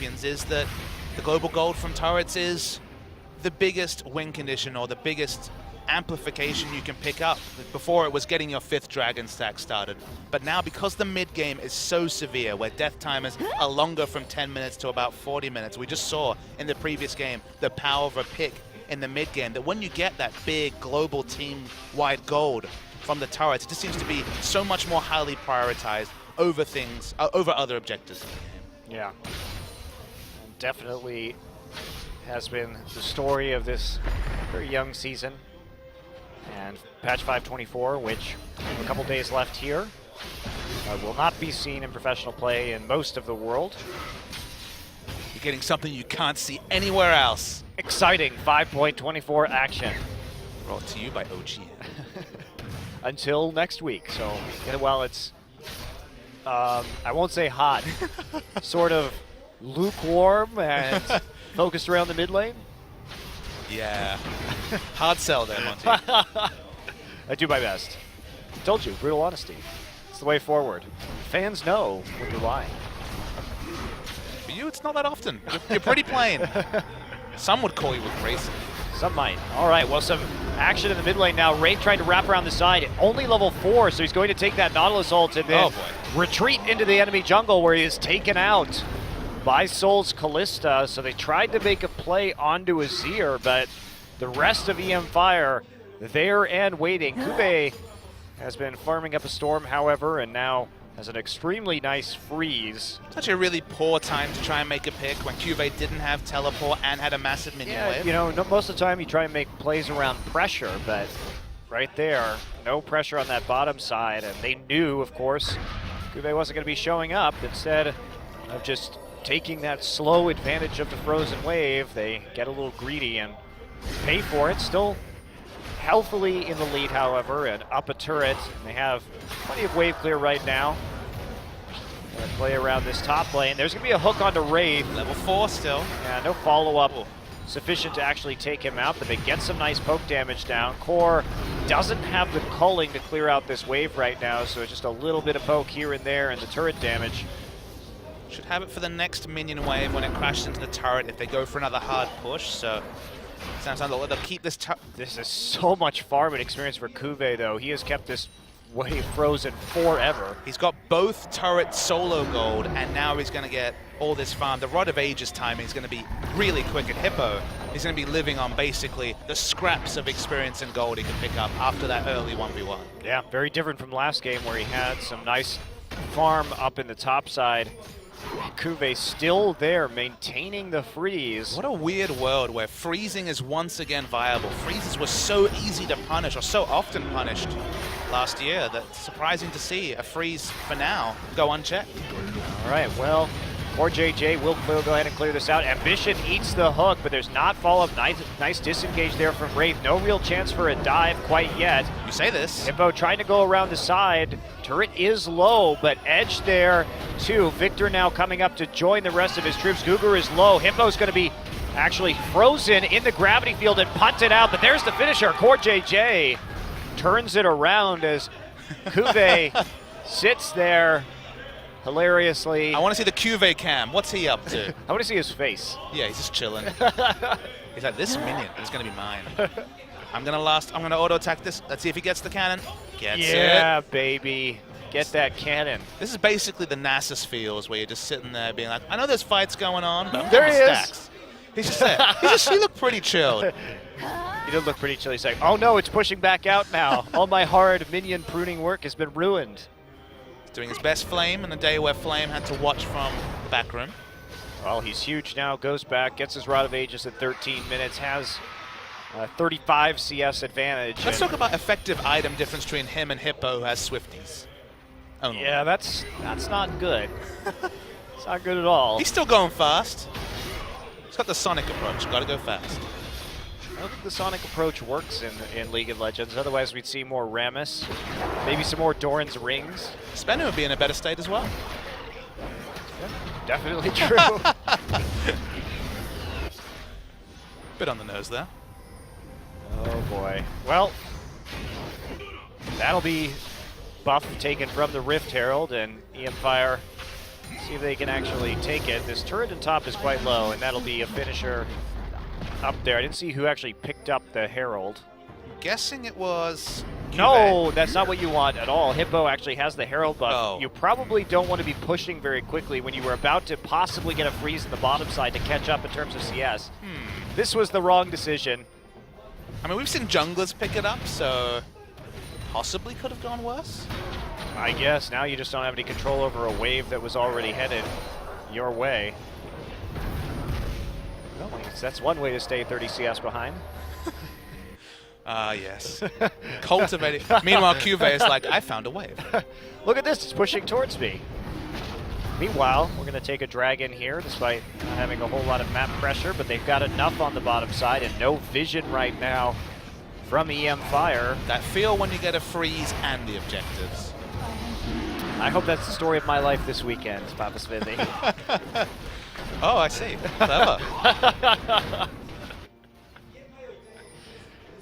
champions is that the global gold from turrets is the biggest win condition or the biggest amplification you can pick up. Before it was getting your 5th dragon stack started, but now because the mid game is so severe where death timers are longer from 10 minutes to about 40 minutes, we just saw in the previous game the power of a pick in the mid game, that when you get that big global team-wide gold from the turrets, it just seems to be so much more highly prioritized over things, over other objectives. Yeah, and definitely has been the story of this very young season. And patch 524, which a couple days left here, will not be seen in professional play in most of the world. You're getting something you can't see anywhere else. Exciting 5.24 action. Brought to you by OGN. Until next week. So, well, it's, I won't say hot, sort of lukewarm and focused around the mid lane. Yeah. Hard sell there, Monty. I do my best. Told you, brutal honesty. It's the way forward. Fans know when you're lying. For you, it's not that often. You're pretty plain. Some would call you aggressive. Some might. All right, well, some action in the mid lane now. Wraith trying to wrap around the side. Only level 4, so he's going to take that Nautilus ult and then retreat into the enemy jungle where he is taken out by Soul's Kalista. So they tried to make a play onto Azir, but the rest of mFire there and waiting. Kube has been farming up a storm, however, and now has an extremely nice freeze. Such a really poor time to try and make a pick when Cuvée didn't have teleport and had a massive minion wave. You know, most of the time you try and make plays around pressure, but right there, no pressure on that bottom side, and they knew, of course, Kube wasn't going to be showing up. Instead of just taking that slow advantage of the frozen wave, they get a little greedy and pay for it. Still healthily in the lead, however, and up a turret. And they have plenty of wave clear right now. Gonna play around this top lane. There's gonna be a hook onto Wraith. Level 4 still. Yeah, no follow-up sufficient to actually take him out, but they get some nice poke damage down. Core doesn't have the culling to clear out this wave right now, so it's just a little bit of poke here and there and the turret damage. Should have it for the next minion wave when it crashes into the turret if they go for another hard push, so sounds like they'll keep this. This is so much farming experience for Kube, though. He has kept this wave frozen forever. He's got both turret solo gold, and now he's going to get all this farm. The Rod of Ages timing is going to be really quick at Hippo. He's going to be living on basically the scraps of experience and gold he can pick up after that early 1v1. Yeah, very different from last game where he had some nice farm up in the top side. Kube still there, maintaining the freeze. What a weird world where freezing is once again viable. Freezes were so easy to punish, or so often punished last year, that it's surprising to see a freeze for now go unchecked. All right, well, poor JJ will go ahead and clear this out. Ambition eats the hook, but there's not follow-up. Nice disengage there from Wraith. No real chance for a dive quite yet. You say this. Hippo trying to go around the side. Turret is low, but Edge there too. Victor now coming up to join the rest of his troops. Gugur is low. Hippo's going to be actually frozen in the gravity field and punted out, but there's the finisher. Core JJ turns it around as Kube sits there hilariously. I want to see the Cuvée cam. What's he up to? I want to see his face. Yeah, he's just chilling. He's like, this minion is going to be mine. I'm going to auto attack this. Let's see if he gets the cannon. Gets it. Yeah, baby. Get that cannon. This is basically the Nasus feels where you're just sitting there being like, I know there's fights going on, but I'm there he stacks. He's just there. He looked pretty chilled. He did look pretty chill. He's like, oh no, it's pushing back out now. All my hard minion pruning work has been ruined. Doing his best Flame in a day where Flame had to watch from the back room. Well, he's huge now, goes back, gets his Rod of Ages at 13 minutes, has 35 CS advantage. Let's talk about effective item difference between him and Hippo, who has Swifties. Only. Yeah, that's not good. It's not good at all. He's still going fast. He's got the Sonic approach, gotta go fast. I don't think the Sonic approach works in League of Legends. Otherwise, we'd see more Rammus, maybe some more Doran's rings. Spenu would be in a better state as well. Yeah, definitely true. Bit on the nose there. Oh boy. Well, that'll be buff taken from the Rift Herald, and mFire See if they can actually take it. This turret on top is quite low, and that'll be a finisher up there. I didn't see who actually picked up the Herald. Guessing it was No, that's not what you want at all. Hippo actually has the Herald buff. Oh. You probably don't want to be pushing very quickly when you were about to possibly get a freeze in the bottom side to catch up in terms of CS. This was the wrong decision. I mean, we've seen junglers pick it up, so possibly could have gone worse. I guess now you just don't have any control over a wave that was already headed your way. Well, I guess that's one way to stay 30 CS behind. Yes. Cultivating. Meanwhile, Cuvée is like, I found a wave. Look at this, it's pushing towards me. Meanwhile, we're going to take a dragon here, despite not having a whole lot of map pressure, but they've got enough on the bottom side and no vision right now from mFire. That feel when you get a freeze and the objectives. I hope that's the story of my life this weekend, Papa Smithy. Oh, I see. Clever.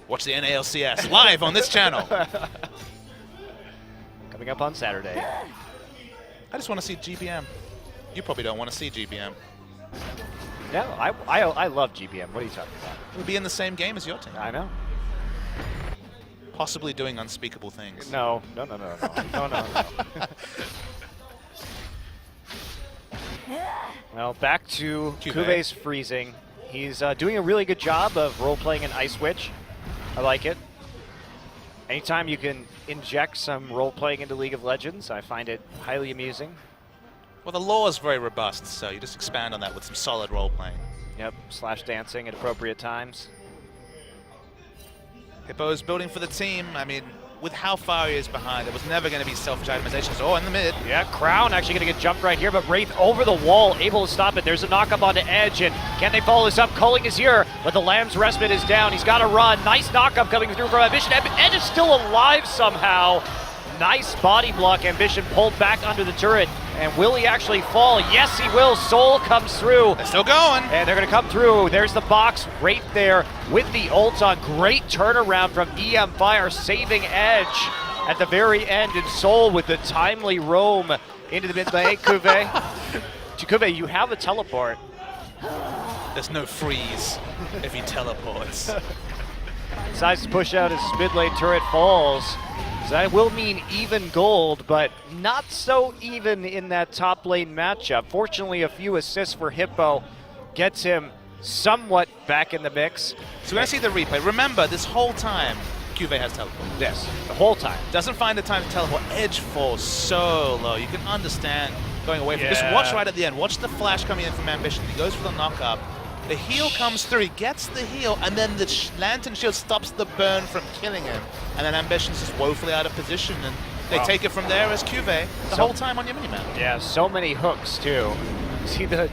Watch the NALCS live on this channel. Coming up on Saturday. I just want to see GBM. You probably don't want to see GBM. No, I love GBM. What are you talking about? We'll be in the same game as your team. I know. Possibly doing unspeakable things. No. Well, back to Cuvé's freezing. He's doing a really good job of role-playing an Ice Witch. I like it. Anytime you can inject some role-playing into League of Legends, I find it highly amusing. Well, the lore is very robust, so you just expand on that with some solid role-playing. Yep, slash dancing at appropriate times. Hippo's building for the team. I mean, with how far he is behind, there was never going to be selfish itemizations. Oh, in the mid. Yeah, Crown actually going to get jumped right here, but Wraith over the wall, able to stop it. There's a knock-up onto Edge, and can they follow this up? Culling is here, but the Lamb's Respite is down. He's got to run. Nice knock-up coming through from Ambition. Edge is still alive somehow. Nice body block. Ambition pulled back under the turret. And will he actually fall? Yes, he will. Soul comes through. They're still going. And they're going to come through. There's the box right there with the ult on. Great turnaround from mFire, saving Edge at the very end. And Soul with the timely roam into the mid lane. Cuvée. Cuvée, you have a teleport. There's no freeze if he teleports. Decides to push out his mid lane turret falls. So that will mean even gold, but not so even in that top lane matchup. Fortunately, a few assists for Hippo gets him somewhat back in the mix. So we're going to see the replay. Remember, this whole time, Cuvée has teleport. Yes, the whole time. Doesn't find the time to teleport. Edge falls so low. You can understand going away from Just watch right at the end. Watch the flash coming in from Ambition. He goes for the knock-up. The heal comes through, he gets the heal, and then the Lantern Shield stops the burn from killing him. And then Ambition's just woefully out of position, and they take it from there as Cuvée the whole time on your minimap. Yeah, so many hooks, too. See the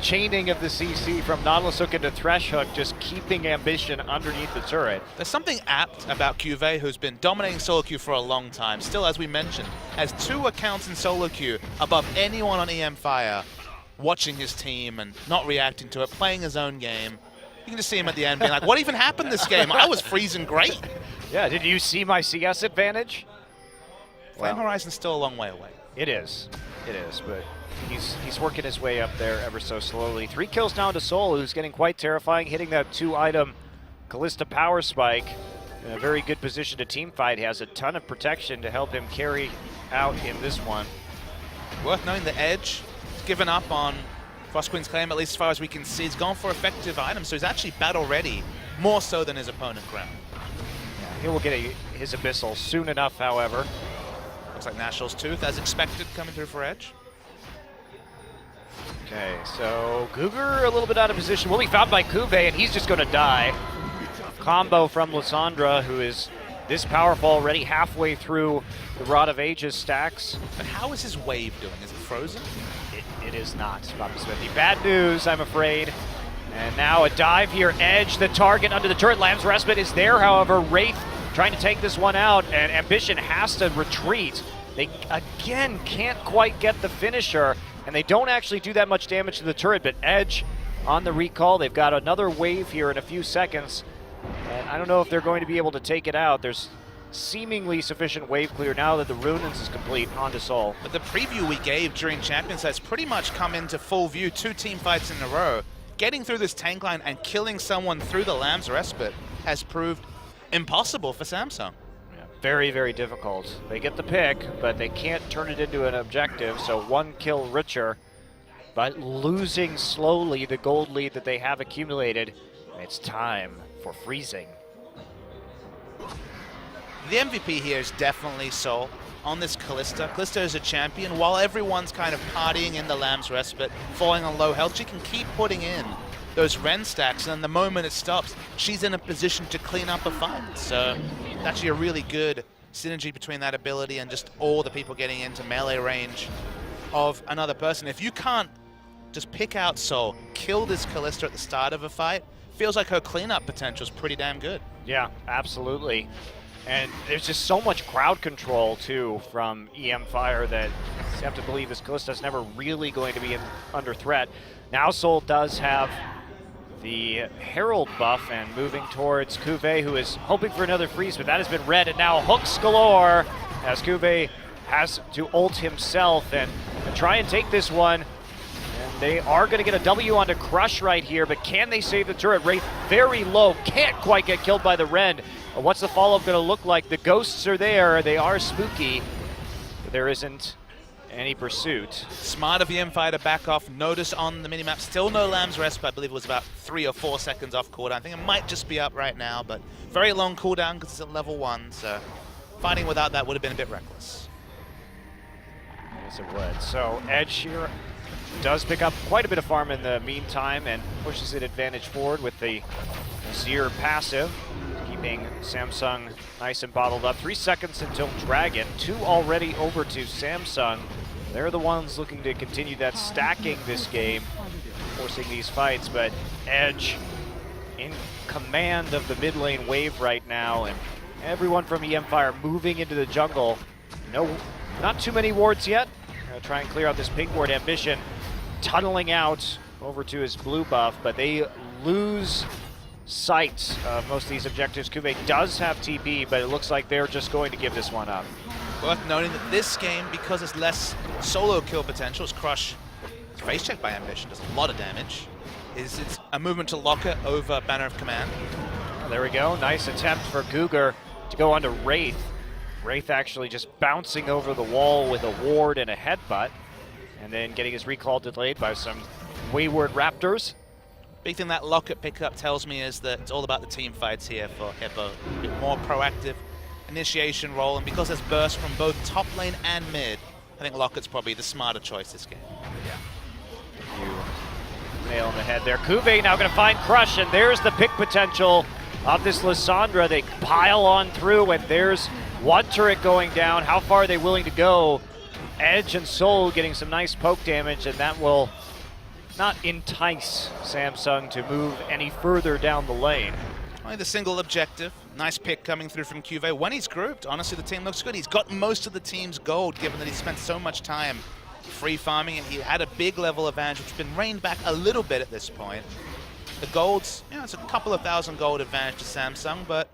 chaining of the CC from Nautilus Hook into Thresh Hook, just keeping Ambition underneath the turret. There's something apt about Cuvée, who's been dominating solo queue for a long time. Still, as we mentioned, has 2 accounts in solo queue above anyone on mFire. Watching his team and not reacting to it, playing his own game. You can just see him at the end being like, what even happened this game? I was freezing great. Yeah, did you see my CS advantage? Flame Horizon's still a long way away. It is, but he's working his way up there ever so slowly. 3 kills down to Soul, who's getting quite terrifying, hitting that 2-item Callista Power Spike. In a very good position to teamfight. He has a ton of protection to help him carry out in this one. Worth knowing the Edge. Given up on Frost Queen's claim, at least as far as we can see. He's gone for effective items, so he's actually battle ready, more so than his opponent, Crown. Yeah, he will get his Abyssal soon enough, however. Looks like National's Tooth, as expected, coming through for Edge. Okay, so Cougar a little bit out of position. Will be found by Cuvée, and he's just going to die. Combo from Lysandra, who is this powerful already halfway through the Rod of Ages stacks. But how is his wave doing? Is it frozen? It is not, Papa Smithy. Bad news, I'm afraid. And now a dive here. Edge, the target under the turret. Lamb's Respite is there, however. Wraith trying to take this one out, and Ambition has to retreat. They, again, can't quite get the finisher, and they don't actually do that much damage to the turret, but Edge on the recall. They've got another wave here in a few seconds, and I don't know if they're going to be able to take it out. There's seemingly sufficient wave clear now that the Runins is complete onto Sol. But the preview we gave during Champions has pretty much come into full view. 2 team fights in a row. Getting through this tank line and killing someone through the Lamb's Respite has proved impossible for Samsung. Yeah, very, very difficult. They get the pick, but they can't turn it into an objective, so 1 kill richer, but losing slowly the gold lead that they have accumulated. It's time for freezing. The MVP here is definitely Sol on this Kalista. Kalista is a champion. While everyone's kind of partying in the Lamb's Respite, falling on low health, she can keep putting in those Ren stacks, and the moment it stops, she's in a position to clean up a fight. So it's actually a really good synergy between that ability and just all the people getting into melee range of another person. If you can't just pick out Sol, kill this Kalista at the start of a fight, feels like her cleanup potential is pretty damn good. Yeah, absolutely. And there's just so much crowd control, too, from mFire that you have to believe this Kalista's never really going to be under threat. Now Sol does have the Herald buff and moving towards Cuvée, who is hoping for another freeze, but that has been read, and now hooks galore as Cuvée has to ult himself and try and take this one. And they are going to get a W onto Crush right here, but can they save the turret? Wraith very low, can't quite get killed by the Ren. What's the follow-up going to look like? The ghosts are there, they are spooky, but there isn't any pursuit. Smart of the mFire to back off. Notice on the minimap, still no Lamb's Rest, but I believe it was about 3 or 4 seconds off cooldown. I think it might just be up right now, but very long cooldown because it's at level 1, so fighting without that would have been a bit reckless. Yes, it would. So Edge here does pick up quite a bit of farm in the meantime and pushes it advantage forward with the Azir passive, keeping Samsung nice and bottled up. 3 seconds until Dragon, 2 already over to Samsung. They're the ones looking to continue that stacking this game, forcing these fights, but Edge in command of the mid lane wave right now, and everyone from mFire moving into the jungle. No, not too many wards yet. Gonna try and clear out this pink ward. Ambition tunneling out over to his blue buff, but they lose sight of most of these objectives. Cuvée does have TP, but it looks like they're just going to give this one up. Worth noting that this game, because it's less solo kill potential, is Crush face check by Ambition, does a lot of damage. It's a movement to lock it over Banner of Command. Oh, there we go, nice attempt for Cougar to go onto Wraith. Wraith actually just bouncing over the wall with a ward and a headbutt, and then getting his recall delayed by some wayward Raptors. Big thing that Locket pickup tells me is that it's all about the team fights here for Hippo. A bit more proactive initiation role, and because there's burst from both top lane and mid, I think Locket's probably the smarter choice this game. Yeah. You nail on the head there. Cuvée now going to find Crush, and there's the pick potential of this Lissandra. They pile on through, and there's one turret going down. How far are they willing to go? Edge and Sol getting some nice poke damage, and that will not entice Samsung to move any further down the lane. Only the single objective. Nice pick coming through from Cuvée. When he's grouped, honestly, the team looks good. He's got most of the team's gold, given that he spent so much time free farming, and he had a big level advantage, which has been reined back a little bit at this point. The gold's, it's a couple of thousand gold advantage to Samsung, but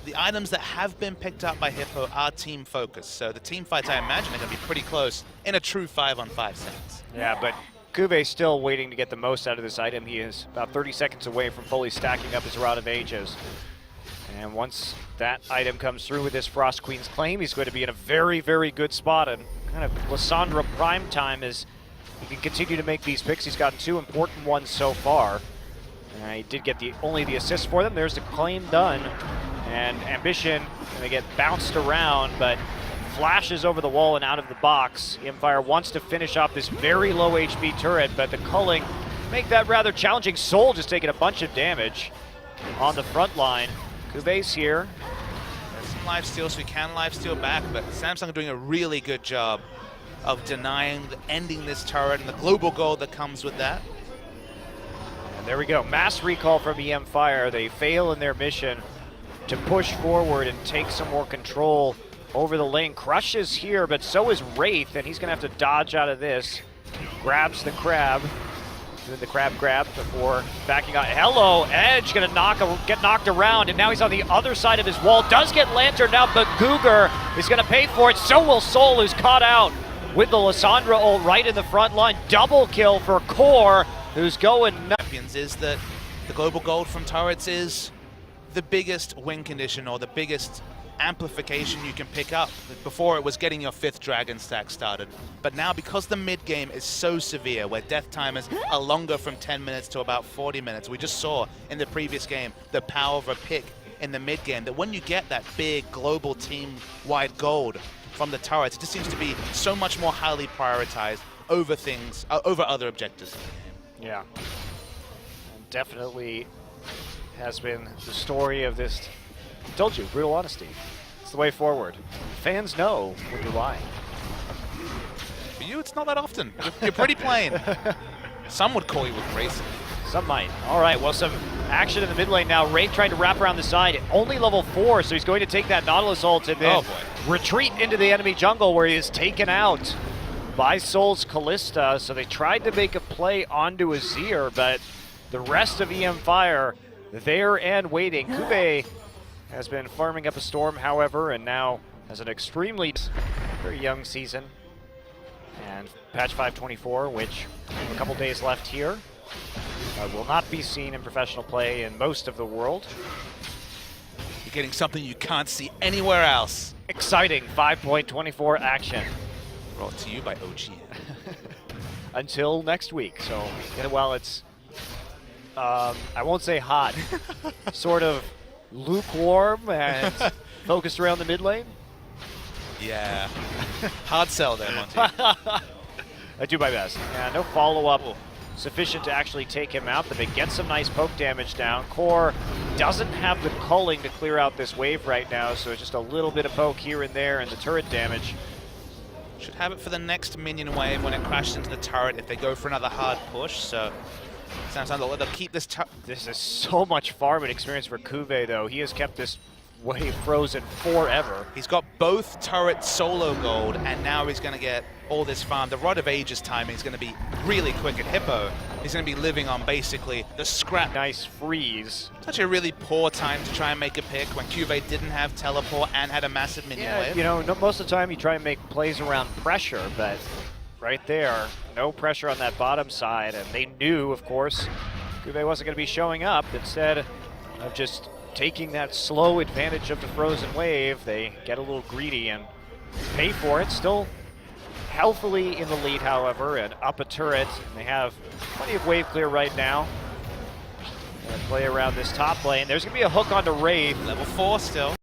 the items that have been picked up by Hippo are team focused. So the team fights, I imagine, are going to be pretty close in a true 5-on-5 sense. Yeah, but Cuvé's still waiting to get the most out of this item. He is about 30 seconds away from fully stacking up his Rod of Ages. And once that item comes through with this Frost Queen's Claim, he's going to be in a very, very good spot. And kind of Lissandra prime time as he can continue to make these picks. He's gotten 2 important ones so far. He did get only the assist for them. There's the claim done. And Ambition going to get bounced around, but flashes over the wall and out of the box. mFire wants to finish off this very low HP turret, but the culling make that rather challenging. Sol just taking a bunch of damage on the front line. Cuvé's here. There's some lifesteal, so we can lifesteal back, but Samsung are doing a really good job of denying, ending this turret and the global gold that comes with that. And there we go, mass recall from mFire. They fail in their mission to push forward and take some more control over the lane. Crush is here, but so is Wraith, and he's gonna have to dodge out of this. Grabs the crab, doing the crab grab before backing out. Hello, Edge gonna get knocked around, and now he's on the other side of his wall. Does get lanterned out, but Cougar is gonna pay for it. So will Soul, who's caught out with the Lissandra ult right in the front line. Double kill for Core, who's going nuts. Is that the global gold from turrets is the biggest win condition or the biggest amplification you can pick up. Before it was getting your 5th dragon stack started, but now because the mid game is so severe, where death timers are longer from 10 minutes to about 40 minutes, we just saw in the previous game the power of a pick in the mid game, that when you get that big global team-wide gold from the turrets, it just seems to be so much more highly prioritized over things, over other objectives. Yeah, and definitely has been the story of this. I told you, brutal honesty. It's the way forward. Fans know when you're lying. For you, it's not that often. You're pretty plain. Some would call you abrasive. Some might. All right, well, some action in the mid lane now. Wraith trying to wrap around the side. Only level 4, so he's going to take that Nautilus ult and then retreat into the enemy jungle, where he is taken out by Soul's Callista. So they tried to make a play onto Azir, but the rest of mFire there and waiting. Kube has been farming up a Storm, however, and now has an extremely very young season. And patch 5.24, which a couple days left here, will not be seen in professional play in most of the world. You're getting something you can't see anywhere else. Exciting 5.24 action. Brought to you by OGN. Until next week. So, well, it's, I won't say hot, sort of lukewarm and focused around the mid lane. Yeah. Hard sell there, Monty. I do my best. Yeah, no follow-up sufficient to actually take him out, but they get some nice poke damage down. Core doesn't have the culling to clear out this wave right now, so it's just a little bit of poke here and there and the turret damage. Should have it for the next minion wave when it crashes into the turret if they go for another hard push, so sounds like they'll keep this. This is so much farming experience for Kube, though. He has kept this wave frozen forever. He's got both turret solo gold, and now he's going to get all this farm. The Rod of Ages timing is going to be really quick at Hippo. He's going to be living on basically the scrap. Nice freeze. Such a really poor time to try and make a pick when Cuvée didn't have teleport and had a massive minion wave. You know, most of the time you try and make plays around pressure, but right there, no pressure on that bottom side, and they knew, of course, Cuvée wasn't going to be showing up. Instead of just taking that slow advantage of the frozen wave, they get a little greedy and pay for it. Still healthily in the lead, however, and up a turret. And they have plenty of wave clear right now. Gonna play around this top lane. There's going to be a hook onto Wraith. Level 4 still.